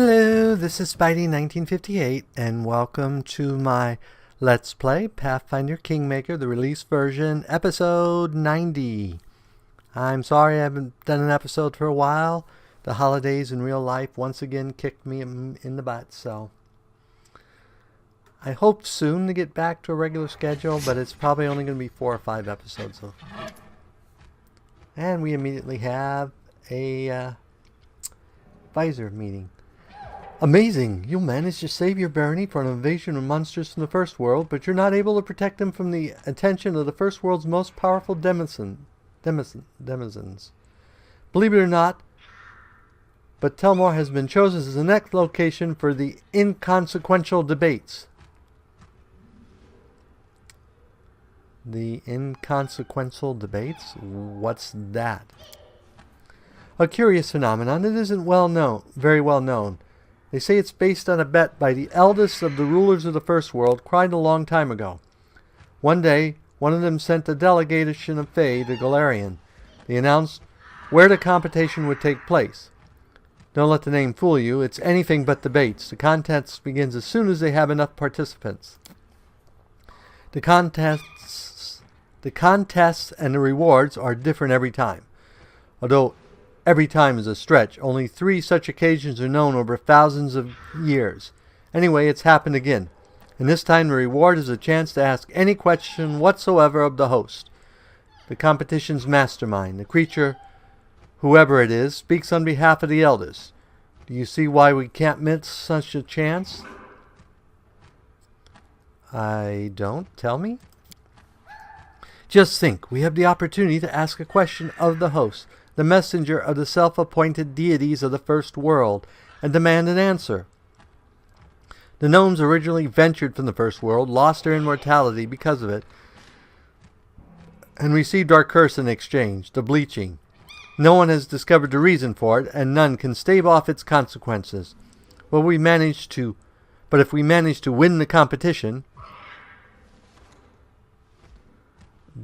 Hello, this is Spidey1958, and welcome to my Let's Play Pathfinder Kingmaker, the release version, episode 90. I'm sorry I haven't done an episode for a while. The holidays in real life once again kicked me in the butt, so I hope soon to get back to a regular schedule, but it's probably only going to be 4 or 5 episodes. And we immediately have a visor meeting. Amazing! You managed to save your Barony from an invasion of monsters from the First World, but you're not able to protect them from the attention of the First World's most powerful denizens. Believe it or not, but Telmore has been chosen as the next location for the Inconsequential debates. The Inconsequential debates? What's that? A curious phenomenon that isn't very well known. They say it's based on a bet by the eldest of the rulers of the First World, quite a long time ago. One day, one of them sent a delegation of Fae to Galarian. They announced where the competition would take place. Don't let the name fool you, it's anything but debates. The contest begins as soon as they have enough participants. The contests and the rewards are different every time. Although every time is a stretch. Only 3 such occasions are known over thousands of years. Anyway, it's happened again. And this time the reward is a chance to ask any question whatsoever of the host. The competition's mastermind, the creature, whoever it is, speaks on behalf of the elders. Do you see why we can't miss such a chance? I don't. Tell me. Just think, we have the opportunity to ask a question of the host, the messenger of the self-appointed deities of the First World, and demand an answer. The gnomes originally ventured from the First World, lost their immortality because of it, and received our curse in exchange, the bleaching. No one has discovered the reason for it, and none can stave off its consequences. But if we manage to win the competition...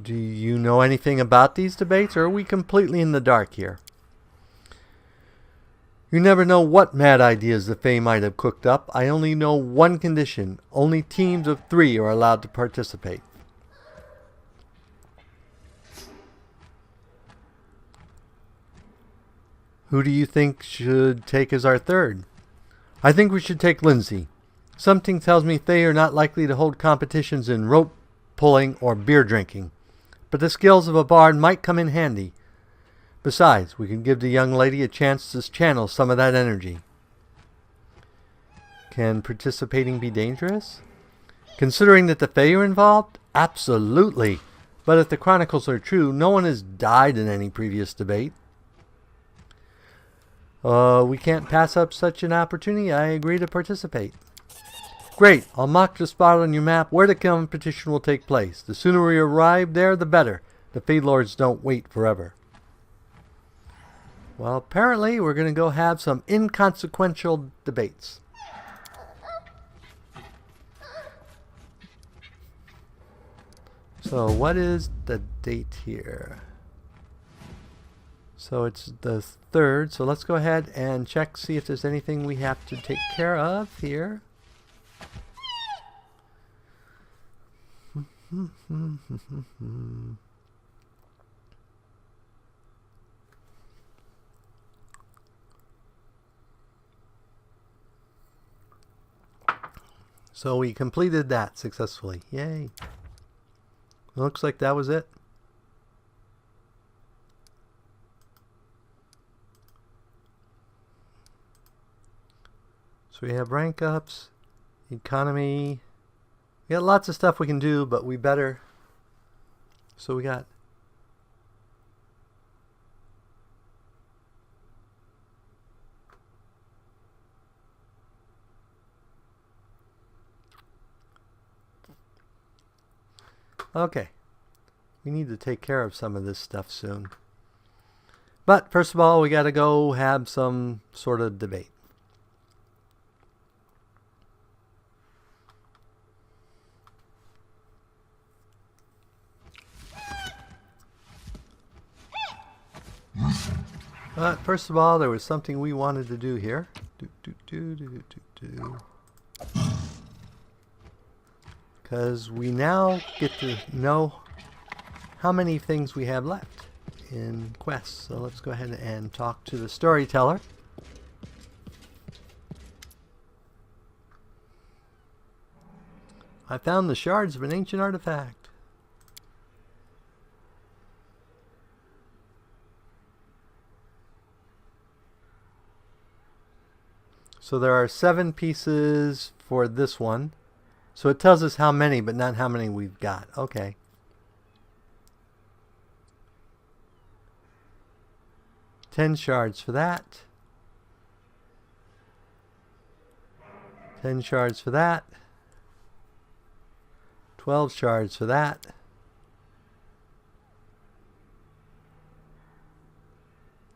Do you know anything about these debates, or are we completely in the dark here? You never know what mad ideas the Fae might have cooked up. I only know one condition. Only teams of 3 are allowed to participate. Who do you think should take as our third? I think we should take Lindsay. Something tells me Fae are not likely to hold competitions in rope pulling or beer drinking. But the skills of a bard might come in handy. Besides, we can give the young lady a chance to channel some of that energy. Can participating be dangerous? Considering that the Fae are involved? Absolutely. But if the chronicles are true, no one has died in any previous debate. We can't pass up such an opportunity. I agree to participate. Great, I'll mark the spot on your map where the competition will take place. The sooner we arrive there, the better. The Fae Lords don't wait forever. Well, apparently we're going to go have some inconsequential debates. So what is the date here? So it's the 3rd, so let's go ahead and check, see if there's anything we have to take care of here. So we completed that successfully. Yay. Looks like that was it. So we have rank ups, economy. We got lots of stuff we can do, but we better. So we got okay. We need to take care of some of this stuff soon. But first of all, we got to go have some sort of debate. But first of all, there was something we wanted to do here. Because we now get to know how many things we have left in quests. So let's go ahead and talk to the storyteller. I found the shards of an ancient artifact. So there are 7 pieces for this one. So it tells us how many, but not how many we've got. Okay. $10 shards for that. 10 shards for that. 12 shards for that.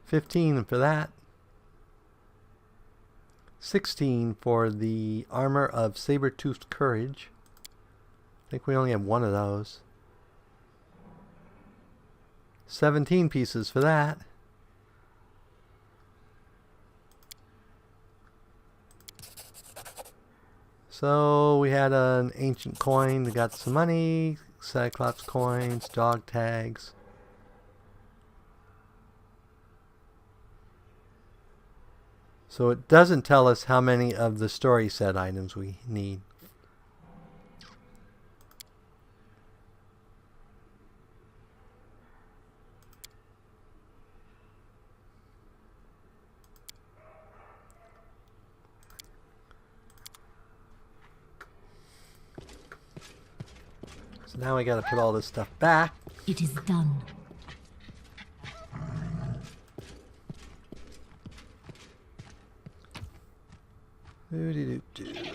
15 for that. 16 for the armor of saber-toothed courage. I think we only have 1 of those. 17 pieces for that. So we had an ancient coin that got some money, Cyclops coins, dog tags. So it doesn't tell us how many of the story set items we need. So now we got to put all this stuff back. It is done. Doo-doo-doo-doo.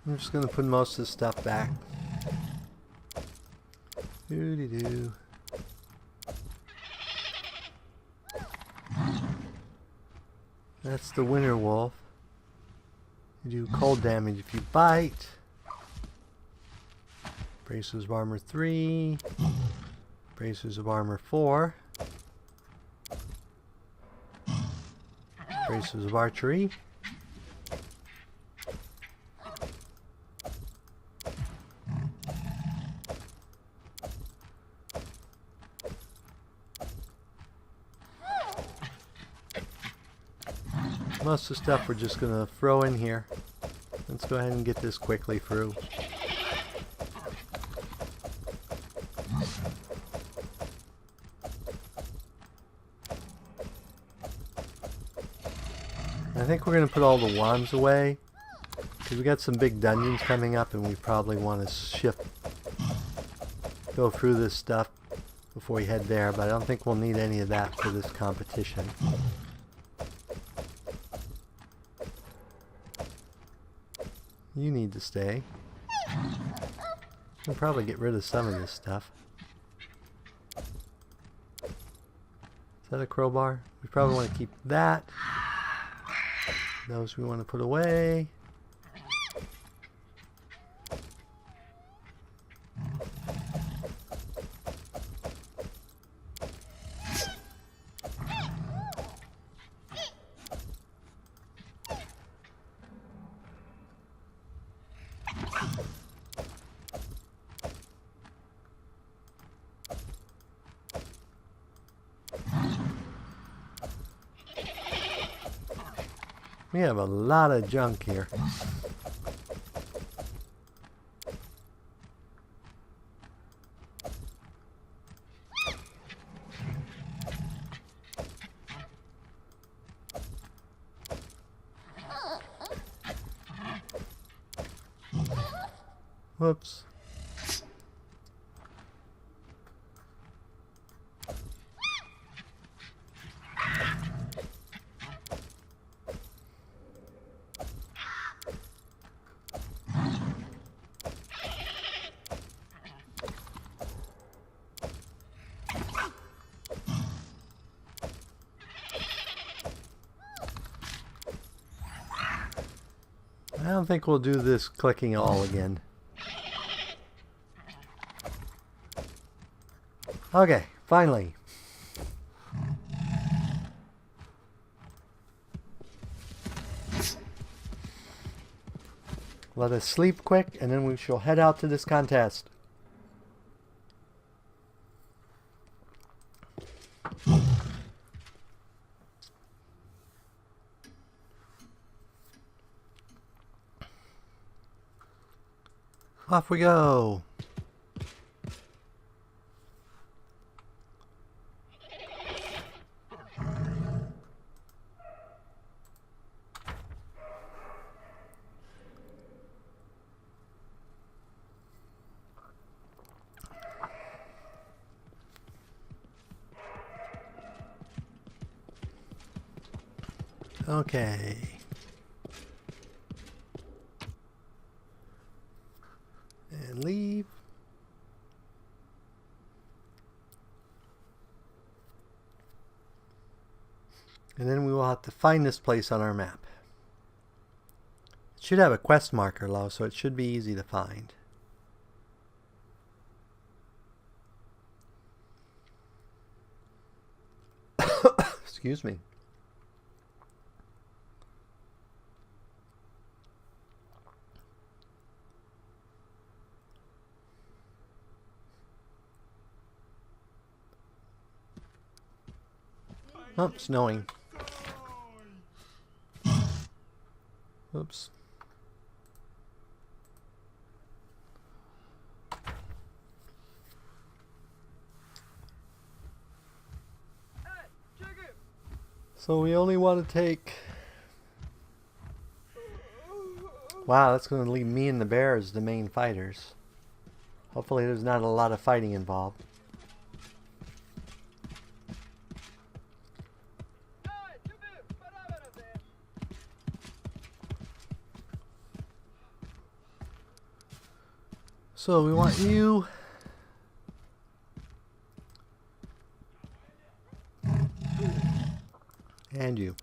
I'm just going to put most of this stuff back. Doo-doo-doo. That's the winter wolf. You do cold damage if you bite. Braces of armor 3. Braces of armor 4. Braces of archery. Most of the stuff we're just going to throw in here. Let's go ahead and get this quickly through. I think we're going to put all the wands away because we got some big dungeons coming up and we probably want to go through this stuff before we head there, but I don't think we'll need any of that for this competition. You need to stay. We'll probably get rid of some of this stuff. Is that a crowbar? We probably want to keep that. Those we want to put away. We have a lot of junk here. Whoops. don't think we'll do this clicking all again. Okay, finally. Let us sleep quick, and then we shall head out to this contest. Off we go. Okay. And leave. And then we will have to find this place on our map. It should have a quest marker, though, so it should be easy to find. Excuse me. Oh, snowing. Oops. So we only want to take... Wow, that's going to leave me and the bear as the main fighters. Hopefully there's not a lot of fighting involved. So we want you... and you.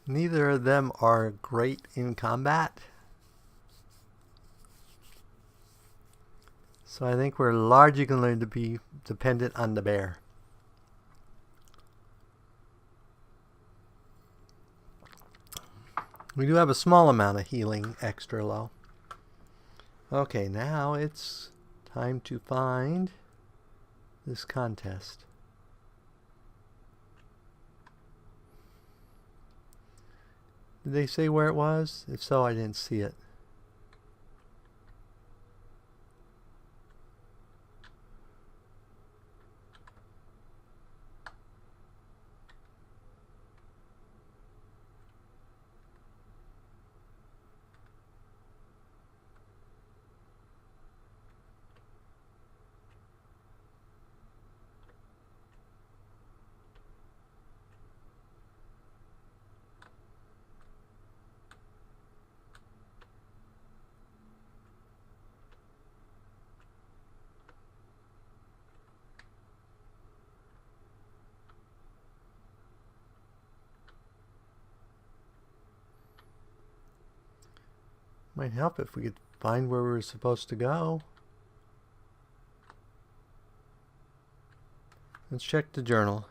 Neither of them are great in combat. So I think we're largely going to be dependent on the bear. We do have a small amount of healing extra low. Okay, now it's time to find this contest. Did they say where it was? If so, I didn't see it. Might help if we could find where we were supposed to go. Let's check the journal.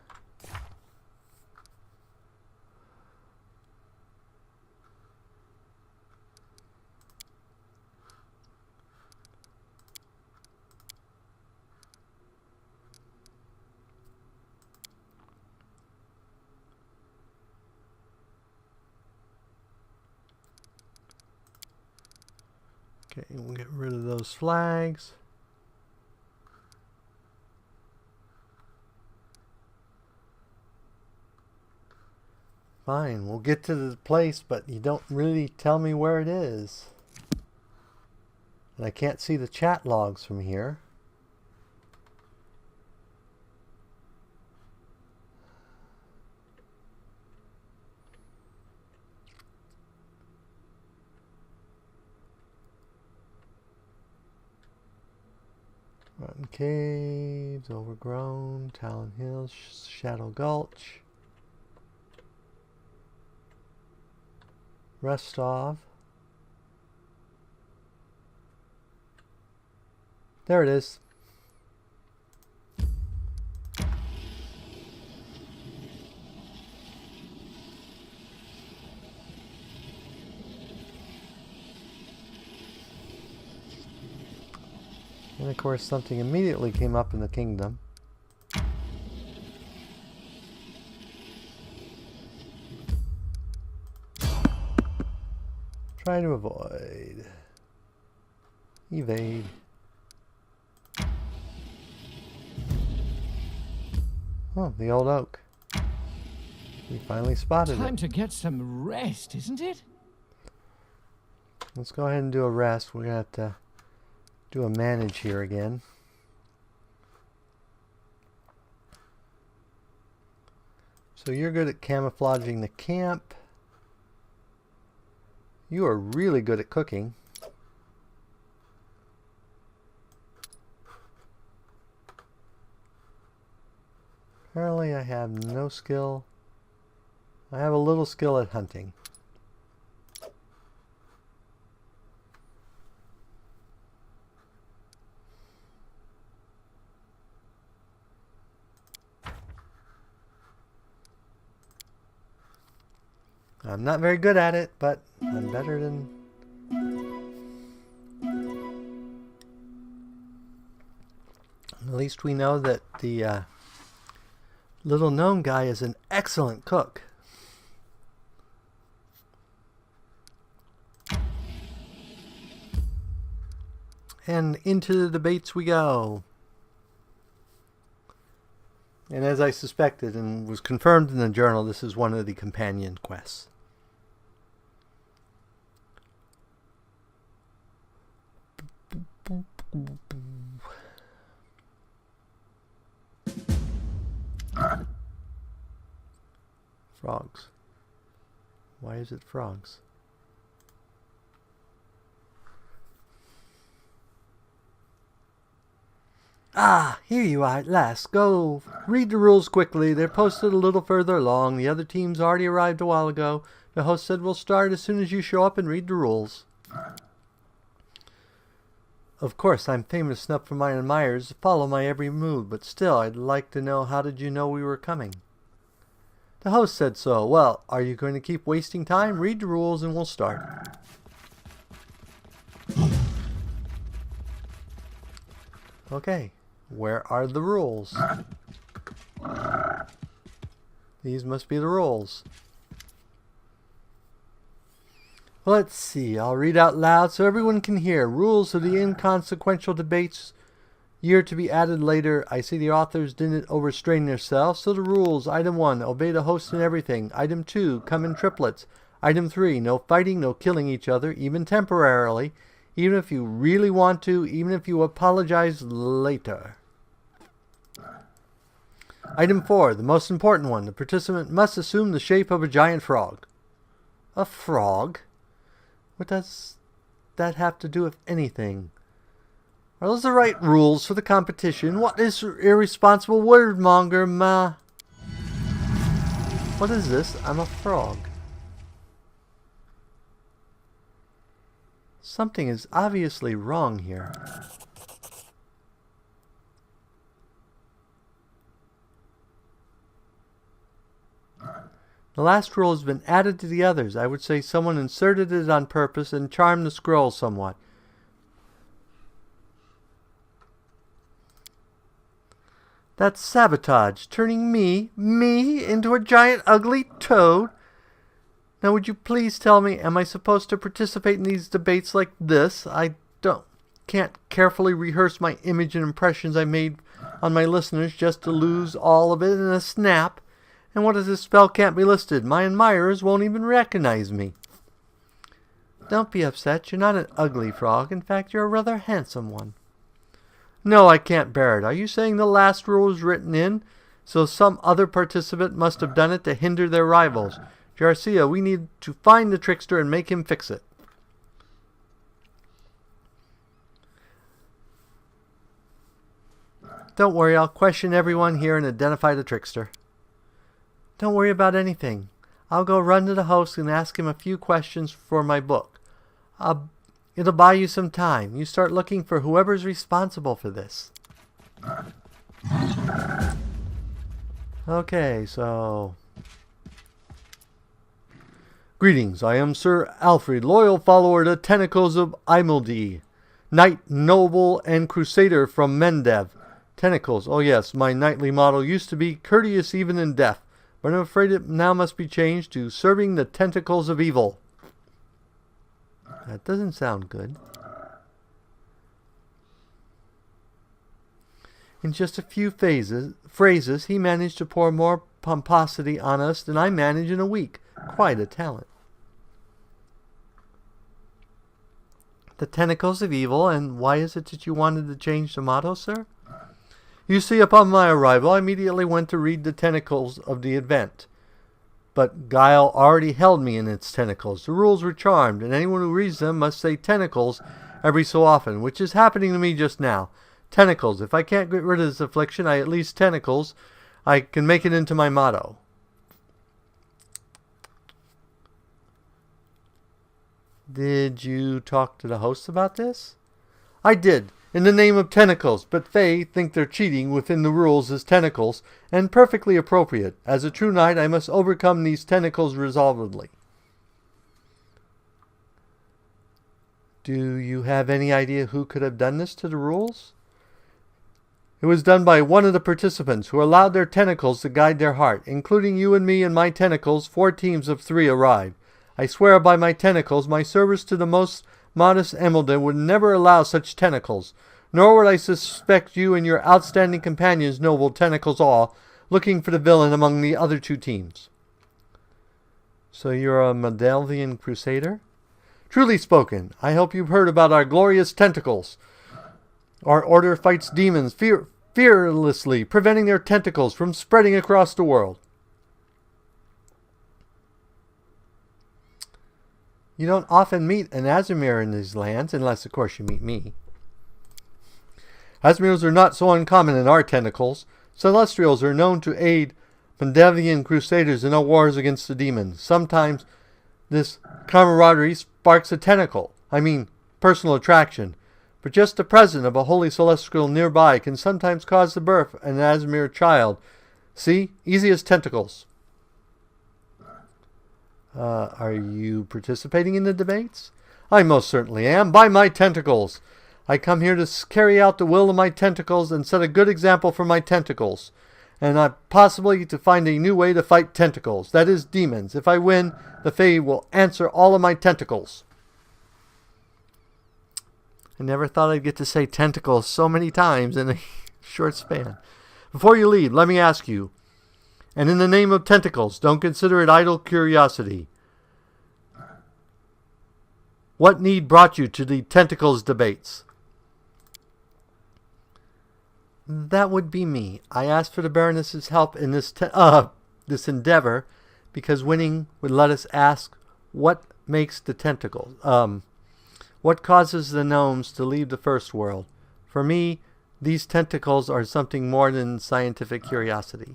Okay, we'll get rid of those flags. Fine, we'll get to the place, but you don't really tell me where it is. And I can't see the chat logs from here. Caves, Overgrown, Talon Hills, Shadow Gulch, Rostov. There it is. And of course something immediately came up in the kingdom. Try to avoid. Evade. Oh, the old oak. We finally spotted it. Time to get some rest, isn't it? Let's go ahead and do a rest. We're going to have to do a manage here again. So you're good at camouflaging the camp. You are really good at cooking. Apparently I have no skill. I have a little skill at hunting. I'm not very good at it, but I'm better than... At least we know that the little gnome guy is an excellent cook. And into the debates we go. And as I suspected and was confirmed in the journal, this is one of the companion quests. Frogs. Why is it frogs? Ah, here you are at last. Go. Read the rules quickly. They're posted a little further along. The other teams already arrived a while ago. The host said we'll start as soon as you show up and read the rules. Of course, I'm famous enough for my admirers to follow my every move, but still, I'd like to know, how did you know we were coming? The host said so. Well, are you going to keep wasting time? Read the rules and we'll start. Okay. Where are the rules? These must be the rules. Let's see. I'll read out loud so everyone can hear. Rules of the inconsequential debates. Year to be added later. I see the authors didn't overstrain themselves. So the rules. Item 1. Obey the host in everything. Item 2. Come in triplets. Item 3. No fighting, no killing each other, even temporarily. Even if you really want to, even if you apologize later. Item 4, the most important one. The participant must assume the shape of a giant frog. A frog? What does that have to do with anything? Are those the right rules for the competition? What is irresponsible wordmonger, ma? What is this? I'm a frog. Something is obviously wrong here. The last rule has been added to the others. I would say someone inserted it on purpose and charmed the scroll somewhat. That's sabotage, turning me into a giant ugly toad. Now would you please tell me, am I supposed to participate in these debates like this? I can't carefully rehearse my image and impressions I made on my listeners just to lose all of it in a snap. And what if this spell can't be listed? My admirers won't even recognize me. Don't be upset. You're not an ugly frog. In fact, you're a rather handsome one. No, I can't bear it. Are you saying the last rule is written in, so some other participant must have done it to hinder their rivals? Garcia, we need to find the trickster and make him fix it. Don't worry, I'll question everyone here and identify the trickster. Don't worry about anything. I'll go run to the host and ask him a few questions for my book. It'll buy you some time. You start looking for whoever's responsible for this. Okay, so... Greetings, I am Sir Alfred, loyal follower of the Tentacles of Imildi, Knight, Noble, and Crusader from Mendev. Tentacles, oh yes, my knightly motto used to be courteous even in death, but I'm afraid it now must be changed to serving the tentacles of evil. That doesn't sound good. In just a few phrases, he managed to pour more pomposity on us than I managed in a week. Quite a talent. The tentacles of evil, and why is it that you wanted to change the motto, sir? You see, upon my arrival, I immediately went to read the tentacles of the event. But Guile already held me in its tentacles. The rules were charmed, and anyone who reads them must say tentacles every so often, which is happening to me just now. Tentacles. If I can't get rid of this affliction, I at least tentacles. I can make it into my motto. Did you talk to the host about this? I did, in the name of tentacles, but they think they're cheating within the rules as tentacles, and perfectly appropriate. As a true knight, I must overcome these tentacles resolvedly. Do you have any idea who could have done this to the rules? It was done by one of the participants who allowed their tentacles to guide their heart. Including you and me and my tentacles, 4 teams of 3 arrived. I swear by my tentacles, my service to the most modest Emildon would never allow such tentacles, nor would I suspect you and your outstanding companions, noble tentacles all, looking for the villain among the other 2 teams. So you're a Meldavian Crusader? Truly spoken, I hope you've heard about our glorious tentacles. Our order fights demons fearlessly, preventing their tentacles from spreading across the world. You don't often meet an Aasimar in these lands, unless, of course, you meet me. Aasimars are not so uncommon in our tentacles. Celestials are known to aid Meldavian Crusaders in their wars against the demons. Sometimes this camaraderie sparks a tentacle. I mean, personal attraction. But just the presence of a holy celestial nearby can sometimes cause the birth of an Aasimar child. See? Easy as tentacles. Are you participating in the debates? I most certainly am, by my tentacles. I come here to carry out the will of my tentacles and set a good example for my tentacles. And possibly to find a new way to fight tentacles, that is, demons. If I win, the Fae will answer all of my tentacles. I never thought I'd get to say tentacles so many times in a short span. Before you leave, let me ask you, and in the name of tentacles, don't consider it idle curiosity. What need brought you to the tentacles debates? That would be me. I asked for the Baroness's help in this endeavor because winning would let us ask what makes the tentacles. What causes the gnomes to leave the first world? For me, these tentacles are something more than scientific curiosity.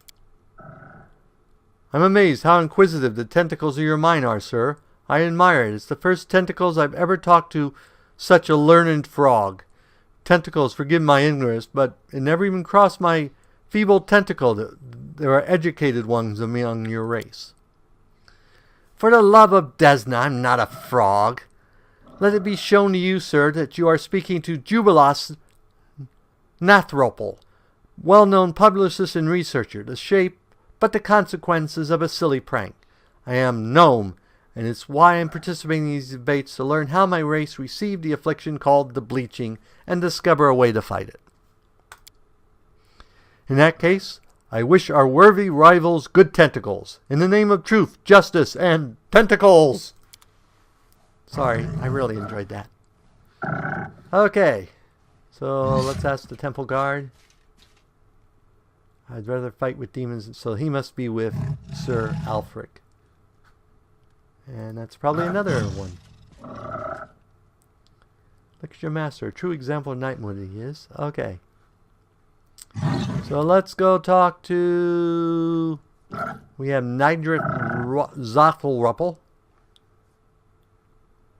I'm amazed how inquisitive the tentacles of your mind are, sir. I admire it. It's the first tentacles I've ever talked to such a learned frog. Tentacles, forgive my ignorance, but it never even crossed my feeble tentacle that there are educated ones among your race. For the love of Desna, I'm not a frog. Let it be shown to you, sir, that you are speaking to Jubilos Nathropal, well-known publicist and researcher, the shape but the consequences of a silly prank. I am gnome, and it's why I'm participating in these debates to learn how my race received the affliction called the bleaching and discover a way to fight it. In that case, I wish our worthy rivals good tentacles, in the name of truth, justice, and tentacles! Sorry, I really enjoyed that. Okay, so let's ask the temple guard. I'd rather fight with demons, so he must be with Sir Alfric. And that's probably another one. Look at your master, a true example of knighthood he is. Okay. So let's go talk to... We have Niedrich Zothelruppel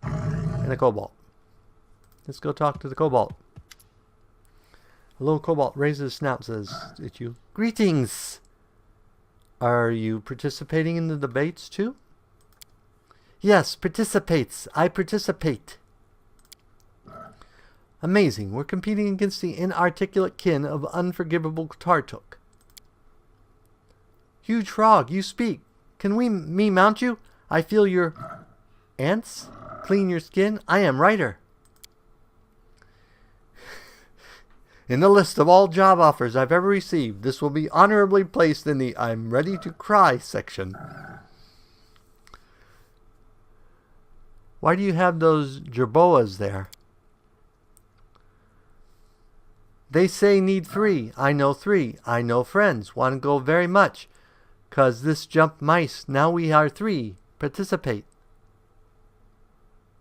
and a Cobalt. Let's go talk to the Cobalt. A little Cobalt raises his snout and says, "It's you. Greetings! Are you participating in the debates too?" "Yes, participates. I participate." "Amazing. We're competing against the inarticulate kin of unforgivable Tartuk." "Huge frog, you speak. Can me mount you? I feel your ants clean your skin. I am writer." "In the list of all job offers I've ever received, this will be honorably placed in the I'm ready to cry section." "Why do you have those jerboas there?" "They say need 3. I know 3. I know friends. Want to go very much. 'Cause this jump mice. Now we are 3. Participate."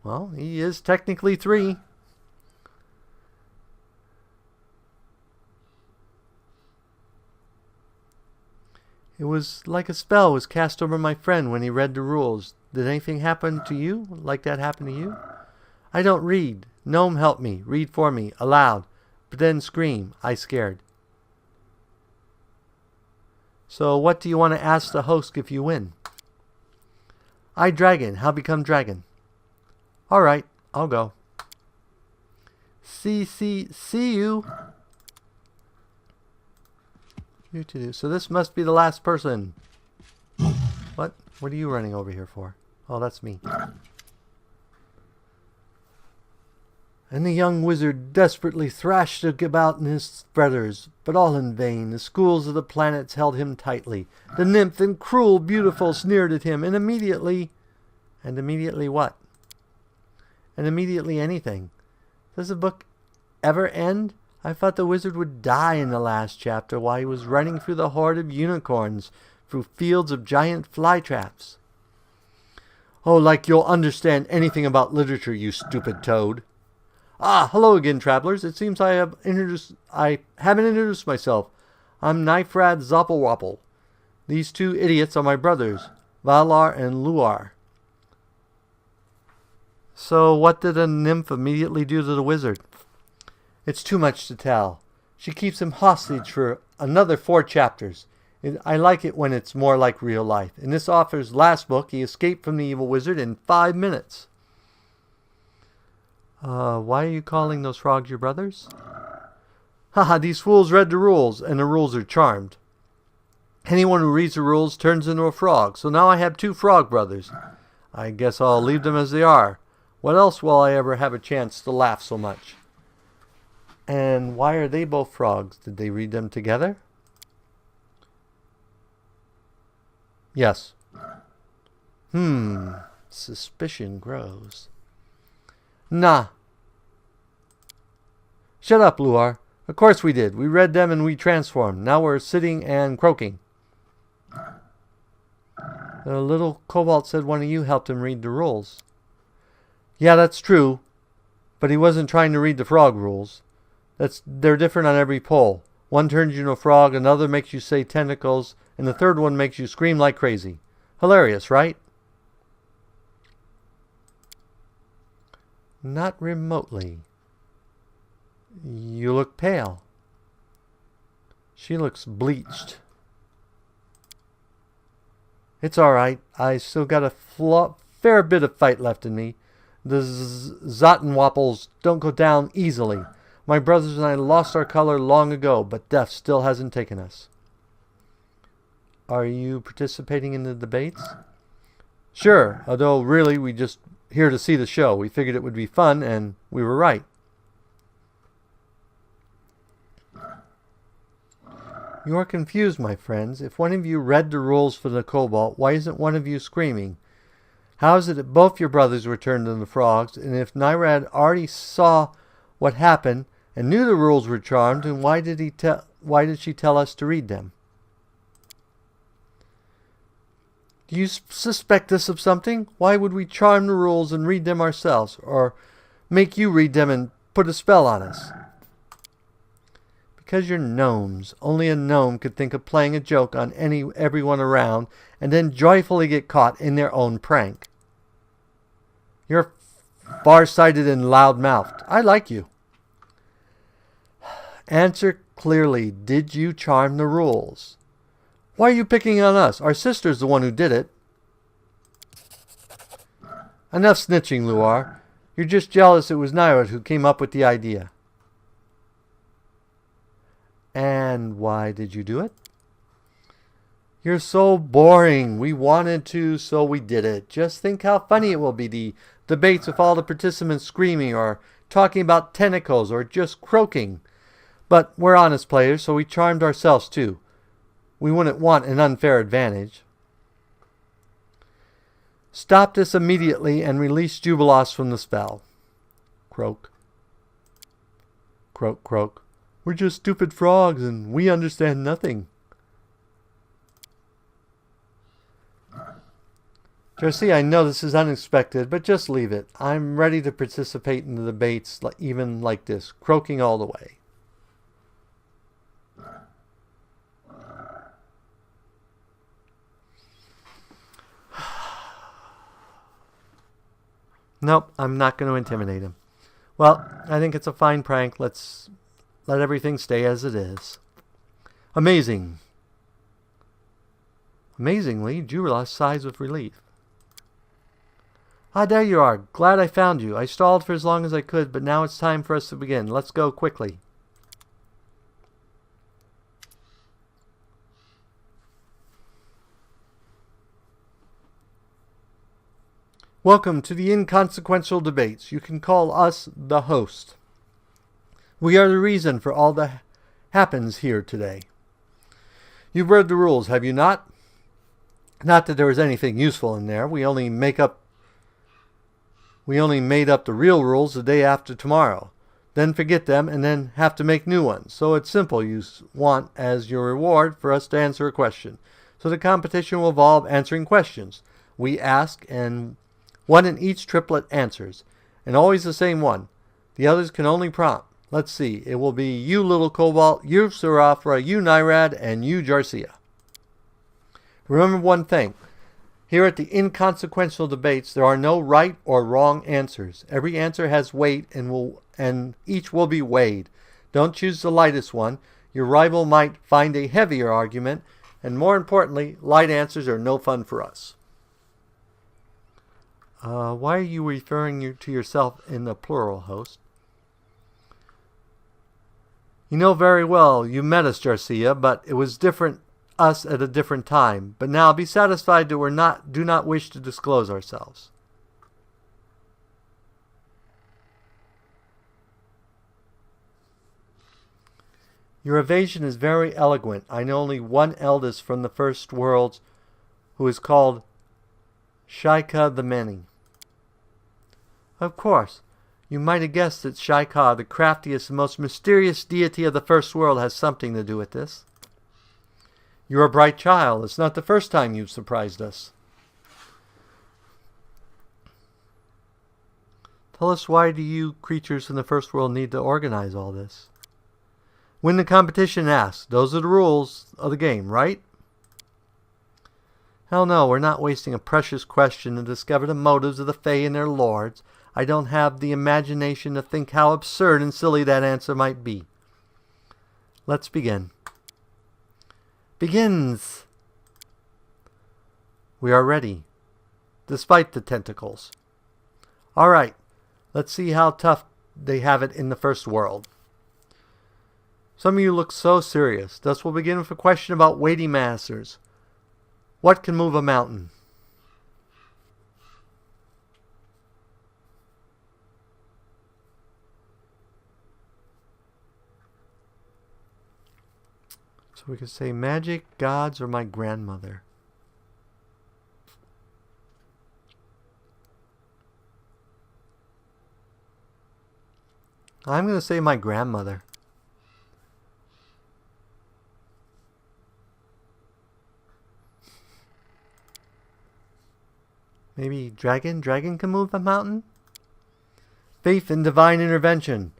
Well, he is technically 3. "It was like a spell was cast over my friend when he read the rules. Did anything happen to you? Like that happen to you?" "I don't read. Gnome help me. Read for me. Aloud. But then scream. I scared." "So what do you want to ask the host if you win?" "I dragon. How become dragon?" "All right. I'll go." See you. So this must be the last person. What? What are you running over here for? Oh, that's me. And the young wizard desperately thrashed about in his feathers, but all in vain. The schools of the planets held him tightly. The nymph and cruel beautiful sneered at him, and immediately what? And immediately anything. Does the book ever end? I thought the wizard would die in the last chapter while he was running through the horde of unicorns, through fields of giant fly traps. "Oh, like you'll understand anything about literature, you stupid toad." "Ah, hello again, travelers. It seems I haven't introduced myself. I'm Nifrad Zoppelwopple. These 2 idiots are my brothers, Valar and Luar." So what did a nymph immediately do to the wizard? It's too much to tell. She keeps him hostage for another 4 chapters. I like it when it's more like real life. In this author's last book, he escaped from the evil wizard in 5 minutes. Why are you calling those frogs your brothers?" "Haha, these fools read the rules, and the rules are charmed. Anyone who reads the rules turns into a frog, so now I have 2 frog brothers. I guess I'll leave them as they are. What else will I ever have a chance to laugh so much?" "And why are they both frogs? Did they read them together?" "Yes." Suspicion grows. "Nah." "Shut up, Luar. Of course we did. We read them and we transformed. Now we're sitting and croaking." "The little Cobalt said one of you helped him read the rules." "Yeah, that's true. But he wasn't trying to read the frog rules. They're different on every pole. One turns you into a frog, another makes you say tentacles, and the third one makes you scream like crazy. Hilarious, right?" "Not remotely." "You look pale." "She looks bleached." "It's all right. I still got a fair bit of fight left in me. The Zottenwapples don't go down easily. My brothers and I lost our color long ago, but death still hasn't taken us." "Are you participating in the debates?" "Sure, although really we just here to see the show. We figured it would be fun, and we were right." "You are confused, my friends. If one of you read the rules for the Cobalt, why isn't one of you screaming? How is it that both your brothers were turned into frogs? And if Nyrad already saw what happened and knew the rules were charmed, then why did she tell us to read them?" "Do you suspect us of something? Why would we charm the rules and read them ourselves, or make you read them and put a spell on us?" Because you're gnomes. Only a gnome could think of playing a joke on everyone around and then joyfully get caught in their own prank. You're far-sighted and loud-mouthed. I like you. Answer clearly. Did you charm the rules? Why are you picking on us? Our sister's the one who did it. Enough snitching, Luar. You're just jealous it was Nairad who came up with the idea. And why did you do it? You're so boring. We wanted to, so we did it. Just think how funny it will be, the debates with all the participants screaming or talking about tentacles or just croaking. But we're honest players, so we charmed ourselves too. We wouldn't want an unfair advantage. Stop this immediately and release Jubilos from the spell. Croak. Croak, croak. We're just stupid frogs and we understand nothing. Jersey, I know this is unexpected, but just leave it. I'm ready to participate in the debates even like this, croaking all the way. Nope, I'm not going to intimidate him. Well, I think it's a fine prank. Let's let everything stay as it is. Amazing. Amazingly, Jubilos sighs with relief. Ah, there you are. Glad I found you. I stalled for as long as I could, but now it's time for us to begin. Let's go quickly. Welcome to the Inconsequential Debates. You can call us the host. We are the reason for all that happens here today. You've read the rules, have you not? Not that there was anything useful in there. We only made up the real rules the day after tomorrow. Then forget them and then have to make new ones. So it's simple. You want as your reward for us to answer a question. So the competition will involve answering questions. We ask and one in each triplet answers. And always the same one. The others can only prompt. Let's see. It will be you, Little Cobalt, you, Serafra, you, Nairad, and you, Jarcia. Remember one thing. Here at the Inconsequential Debates, there are no right or wrong answers. Every answer has weight and each will be weighed. Don't choose the lightest one. Your rival might find a heavier argument. And more importantly, light answers are no fun for us. Why are you referring to yourself in the plural, host? You know very well you met us, Jarcia, but it was us at a different time. But now be satisfied that we do not wish to disclose ourselves. Your evasion is very eloquent. I know only one eldest from the first worlds who is called Shaika the Many. Of course, you might have guessed that Shaika, the craftiest and most mysterious deity of the first world, has something to do with this. You're a bright child. It's not the first time you've surprised us. Tell us, why do you creatures in the first world need to organize all this? Win the competition, ask. Those are the rules of the game, right? Hell no, we're not wasting a precious question to discover the motives of the Fae and their lords. I don't have the imagination to think how absurd and silly that answer might be. Let's begin. Begins. We are ready, despite the tentacles. All right, let's see how tough they have it in the first world. Some of you look so serious. Thus we'll begin with a question about weighty masters. What can move a mountain? So we could say magic, gods, or my grandmother. I'm going to say my grandmother. Maybe dragon? Dragon can move a mountain? Faith in divine intervention.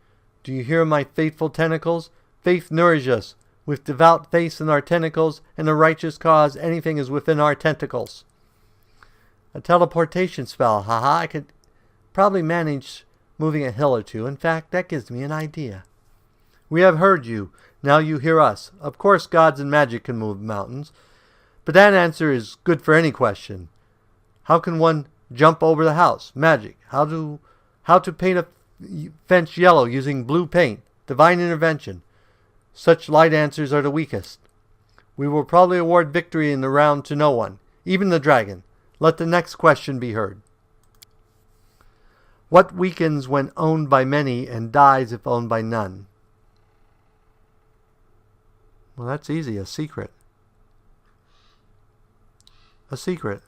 Do you hear my fateful tentacles? faith nourishes us. With devout faith in our tentacles and a righteous cause, anything is within our tentacles. A teleportation spell. Haha, I could probably manage moving a hill or two. In fact, that gives me an idea. We have heard you. Now you hear us. Of course, gods and magic can move mountains. But that answer is good for any question. How can one jump over the house? Magic. How to paint a fence yellow using blue paint? Divine intervention. Such light answers are the weakest. We will probably award victory in the round to no one, even the dragon. Let the next question be heard. What weakens when owned by many and dies if owned by none? Well, that's easy. A secret. A secret.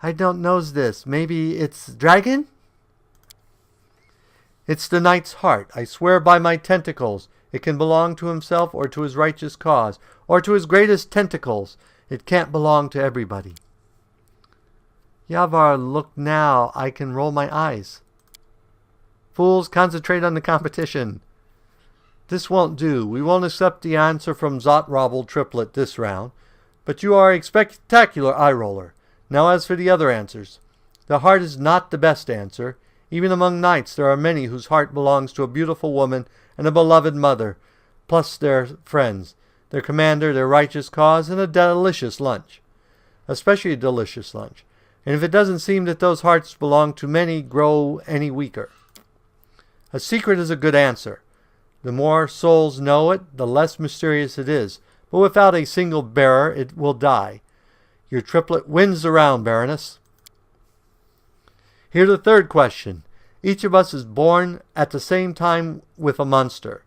I don't know this. Maybe it's dragon? It's the knight's heart. I swear by my tentacles. It can belong to himself or to his righteous cause, or to his greatest tentacles. It can't belong to everybody. Yavar, look now. I can roll my eyes. Fools, concentrate on the competition. This won't do. We won't accept the answer from Zotrobble Triplet this round. But you are a spectacular eye roller. Now as for the other answers. The heart is not the best answer. Even among knights there are many whose heart belongs to a beautiful woman and a beloved mother, plus their friends, their commander, their righteous cause, and a delicious lunch. Especially a delicious lunch. And if it doesn't seem that those hearts belong to many, grow any weaker. A secret is a good answer. The more souls know it, the less mysterious it is. But without a single bearer, it will die. Your triplet wins the round, Baroness. Here's the third question. Each of us is born at the same time with a monster.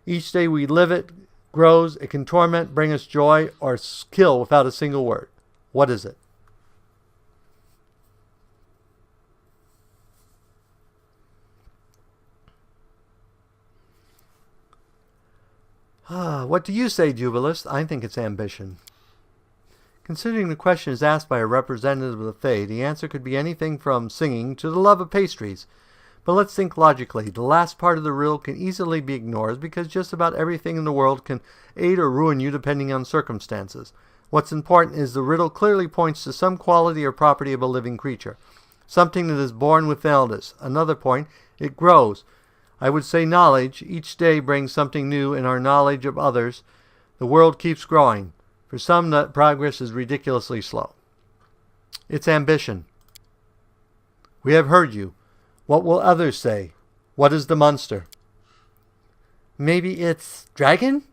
Each day we live it, grows, it can torment, bring us joy, or kill without a single word. What is it? What do you say, Jubilist? I think it's ambition. Considering the question is asked by a representative of the Fae, the answer could be anything from singing to the love of pastries. But let's think logically. The last part of the riddle can easily be ignored because just about everything in the world can aid or ruin you depending on circumstances. What's important is the riddle clearly points to some quality or property of a living creature. Something that is born with illness. Another point, it grows. I would say knowledge. Each day brings something new in our knowledge of others. The world keeps growing. For some, that progress is ridiculously slow. It's ambition. We have heard you. What will others say? What is the monster? Maybe it's dragon?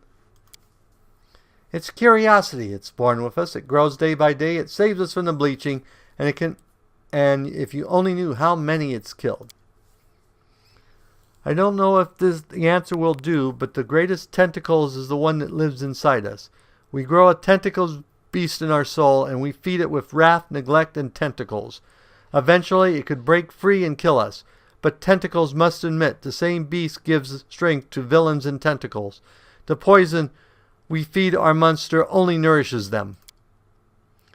It's curiosity. It's born with us. It grows day by day. It saves us from the bleaching, and if you only knew how many it's killed. I don't know if the answer will do, but the greatest tentacles is the one that lives inside us. We grow a tentacles beast in our soul, and we feed it with wrath, neglect, and tentacles. Eventually, it could break free and kill us. But tentacles must admit, the same beast gives strength to villains and tentacles. The poison we feed our monster only nourishes them.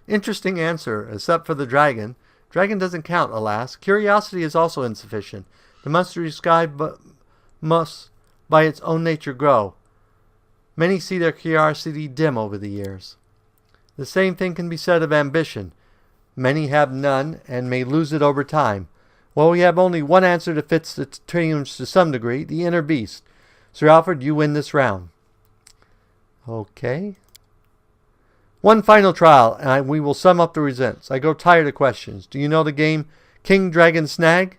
Interesting answer, except for the dragon. Dragon doesn't count, alas. Curiosity is also insufficient. The monster described must, by its own nature, grow. Many see their curiosity dim over the years. The same thing can be said of ambition. Many have none and may lose it over time. Well, we have only one answer that fits the terms to some degree, the inner beast. Sir Alfred, you win this round. Okay. One final trial, and we will sum up the results. I grow tired of questions. Do you know the game King Dragon Snag?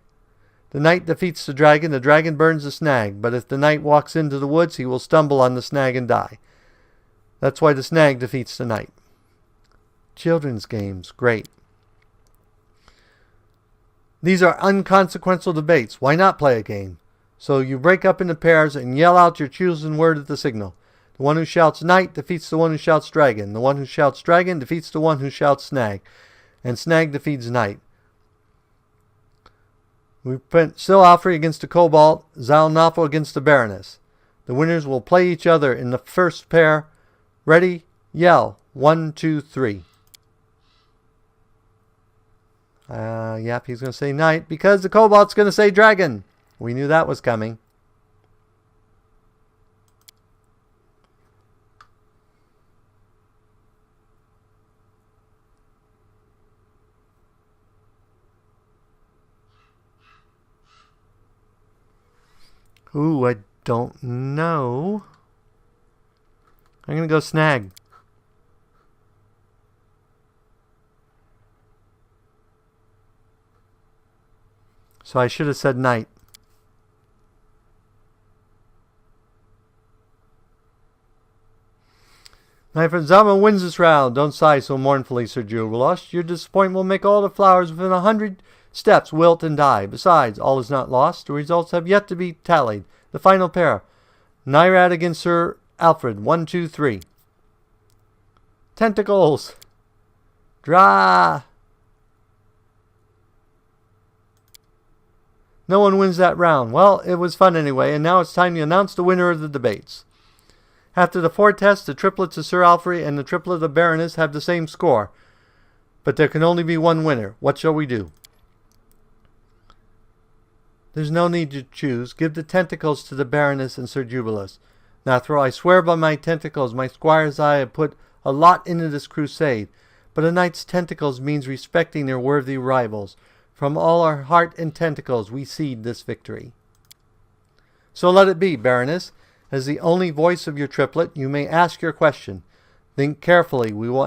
The knight defeats the dragon burns the snag, but if the knight walks into the woods, he will stumble on the snag and die. That's why the snag defeats the knight. Children's games, great. These are inconsequential debates. Why not play a game? So you break up into pairs and yell out your chosen word at the signal. The one who shouts knight defeats the one who shouts dragon. The one who shouts dragon defeats the one who shouts snag. And snag defeats knight. We put Silafri against the Cobalt, Zalnafo against the Baroness. The winners will play each other in the first pair. Ready? Yell. 1, 2, 3. Yep, he's going to say knight because the Cobalt's going to say dragon. We knew that was coming. Ooh, I don't know. I'm going to go snag. So I should have said knight. My friend Zama wins this round. Don't sigh so mournfully, Sir Jubilos. Your disappointment will make all the flowers within 100 steps wilt and die. Besides, all is not lost. The results have yet to be tallied. The final pair. Nyrad against Sir Alfred. 1, 2, 3. Tentacles. Draw. No one wins that round. Well, it was fun anyway, and now it's time to announce the winner of the debates. After the 4 tests, the triplets of Sir Alfred and the triplet of the Baroness have the same score. But there can only be one winner. What shall we do? There's no need to choose. Give the tentacles to the Baroness and Sir Jubilos. Now, Thro, I swear by my tentacles, my squire's eye have put a lot into this crusade. But a knight's tentacles means respecting their worthy rivals. From all our heart and tentacles, we cede this victory. So let it be, Baroness. As the only voice of your triplet, you may ask your question. Think carefully. We will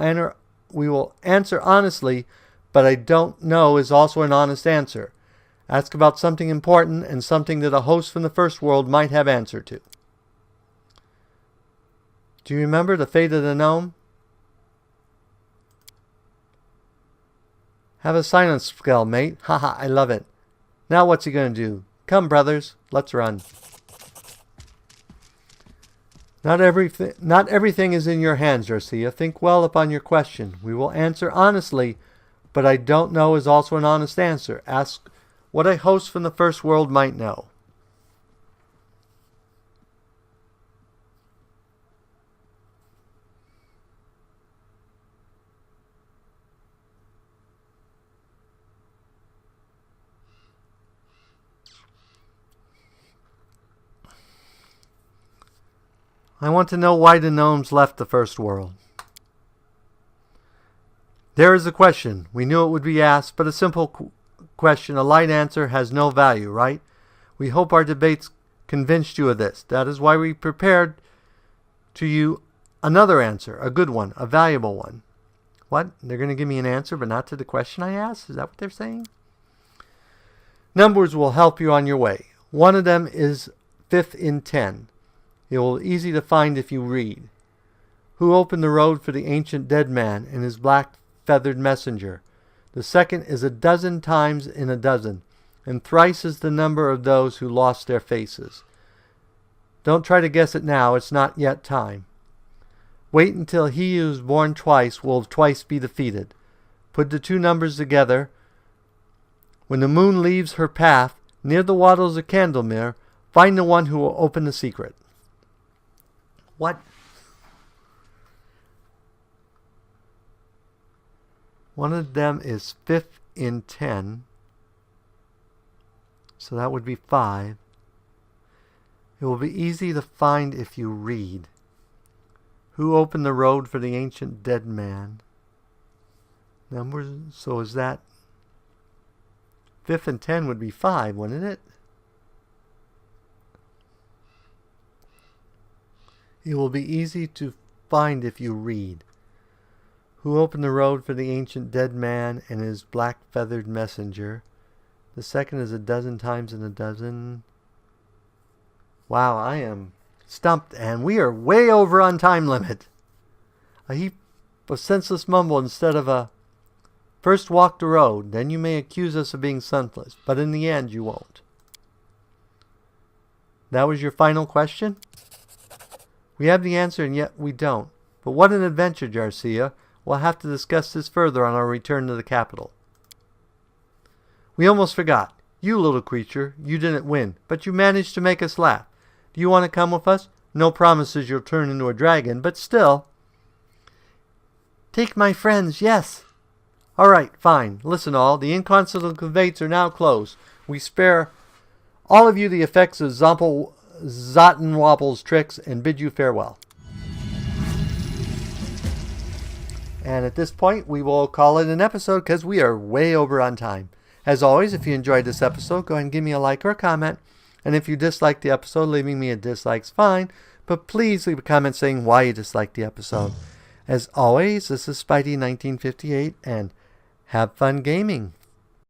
answer honestly, but I don't know is also an honest answer. Ask about something important and something that a host from the first world might have answer to. Do you remember the fate of the gnome? Have a silence spell, mate. Haha, I love it. Now what's he going to do? Come, brothers, let's run. Not everything is in your hands, Garcia. Think well upon your question. We will answer honestly, but I don't know is also an honest answer. Ask what a host from the first world might know. I want to know why the gnomes left the first world. There is a question. We knew it would be asked, but a simple question, a light answer, has no value, right? We hope our debates convinced you of this. That is why we prepared to you another answer, a good one, a valuable one. What? They're going to give me an answer, but not to the question I asked? Is that what they're saying? Numbers will help you on your way. One of them is 5th in 10. It will be easy to find if you read. Who opened the road for the ancient dead man and his black feathered messenger? The second is 12 times in a dozen, and thrice is the number of those who lost their faces. Don't try to guess it now, it's not yet time. Wait until he who is born twice will twice be defeated. Put the two numbers together. When the moon leaves her path, near the wattles of Candlemere, find the one who will open the secret. What? One of them is 5th in 10. So that would be 5. It will be easy to find if you read. Who opened the road for the ancient dead man? Numbers, so is that 5th and 10 would be 5, wouldn't it? It will be easy to find if you read. Who opened the road for the ancient dead man and his black feathered messenger? The second is 12 times in a dozen. Wow, I am stumped, and we are way over on time limit. A heap of senseless mumble instead of a first walk the road, then you may accuse us of being senseless, but in the end you won't. That was your final question? We have the answer, and yet we don't. But what an adventure, Garcia. We'll have to discuss this further on our return to the capital. We almost forgot. You little creature, you didn't win, but you managed to make us laugh. Do you want to come with us? No promises you'll turn into a dragon, but still. Take my friends, yes. All right, fine. Listen all, the inconsequential debates are now closed. We spare all of you the effects of Zottenwobble's tricks and bid you farewell. And at this point, we will call it an episode because we are way over on time. As always, if you enjoyed this episode, go ahead and give me a like or a comment. And if you dislike the episode, leaving me a dislike's fine, but please leave a comment saying why you disliked the episode. As always, this is Spidey1958, and have fun gaming.